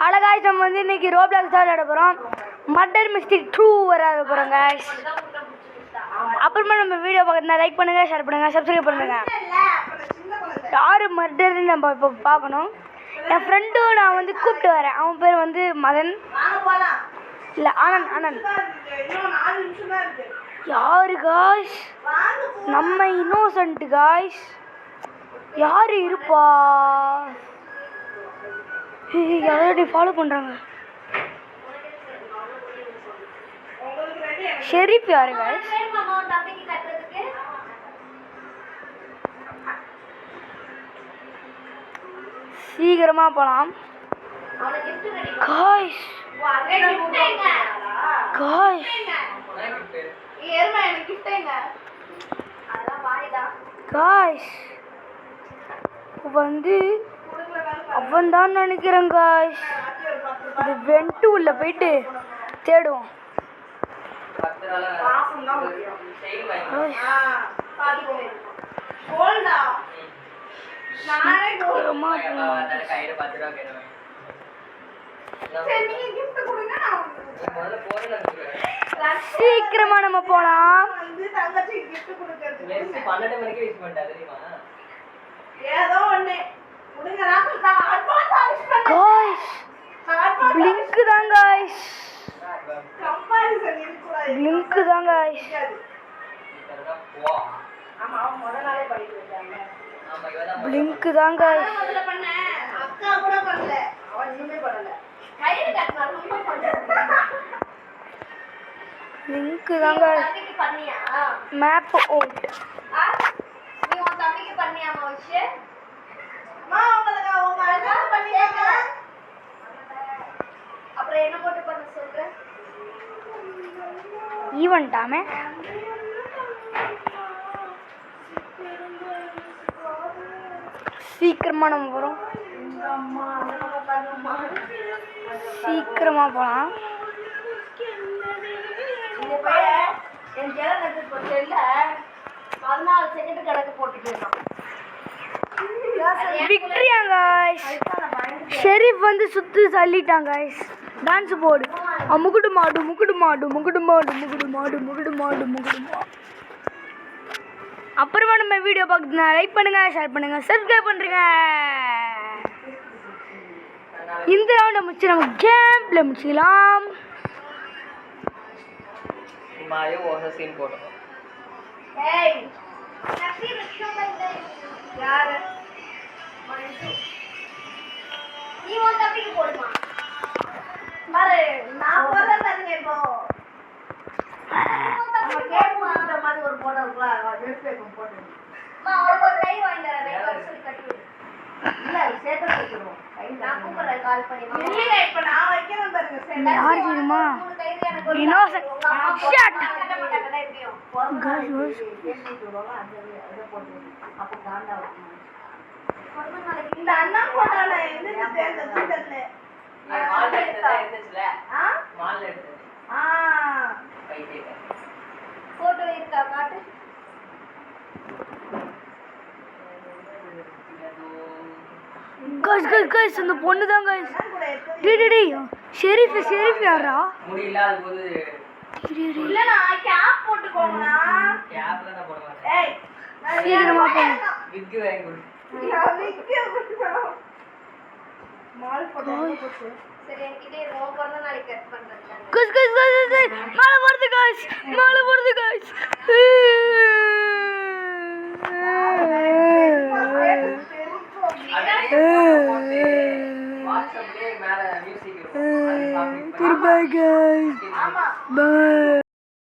Hello guys, நம்ம வந்து இன்னைக்கு ரோப்ளாக்ஸ் தான் விளையாட போகிறோம். மர்டர் மிஸ்ட்ரி 2 விளையாட போகிறோம் காய்ஸ். அப்புறமா நம்ம வீடியோ பார்க்குறதுனா லைக் பண்ணுங்கள், ஷேர் பண்ணுங்கள், சப்ஸ்கிரைப் பண்ணுங்கள். யார் மர்டர்னு நம்ம இப்போ பார்க்கணும். என் ஃப்ரெண்டும் நான் வந்து கூப்பிட்டு வரேன். அவன் பேர் வந்து மதன், இல்லை ஆனந்த். யாரு காய்ஸ்? நம்ம இன்னோசன்ட் காய்ஸ். யார் இருப்பா? யாரும் ஃபாலோ பண்ணுறாங்க. ஷெரீஃப் யாரு காய்ஸ்? சீக்கிரமா போலாம் காய்ஸ். காய்ஸ் வந்து அவன் தான் நினைக்கிறேன் காய்ஸ். இது வென்ட்டு உள்ள போயிட்டு தேடுவோம். சீக்கிரமா நம்ம போலாம். பிளிங்க் தான் காய்ஸ். பிளிங்க் தான் காய்ஸ். பிளிங்க் தான் காய்ஸ். பிளிங்க் தான் காய்ஸ். Map out. ஈவென்ட்டாமே சீக்கிரமா நம்ம போகிறோம். சீக்கிரமா போகலாம். விக்டரியா காய்ஸ். ஷெரீஃப் வந்து சுற்றி தள்ளிட்டாங்க காய்ஸ். டான்ஸ் போடு. முகுடு மாடு முகுடு மாடு முகுடு மாடு முகுடு மாடு முகுடு மாடு முகுடு மாடு. அப்புறமா நம்ம வீடியோ பார்க்குறதுனா லைக் பண்ணுங்க, ஷேர் பண்ணுங்க, சப்ஸ்கிரைப் பண்ணுறீங்க. இந்த ரவுண்டை முடிச்சு நம்ம கேம் பிளே முடிச்சுக்கலாம். गाइस இந்த பொண்ணு தான் गाइस. டேய் ஷெரீஃப் யாரா? இல்லனா கேப் போட்டுக்கோங்கனா. கேப்ல நான் போட மாட்டேன். ஏய் சீக்கிரமா போ. விக் வாங்கி கொடு. விக் மால் போடு. சரி என்கிட்ட ரோ பண்ண நாளைக்கு கட் பண்றேன். गाइस மால வருது गाइस. Goodbye guys. Bye.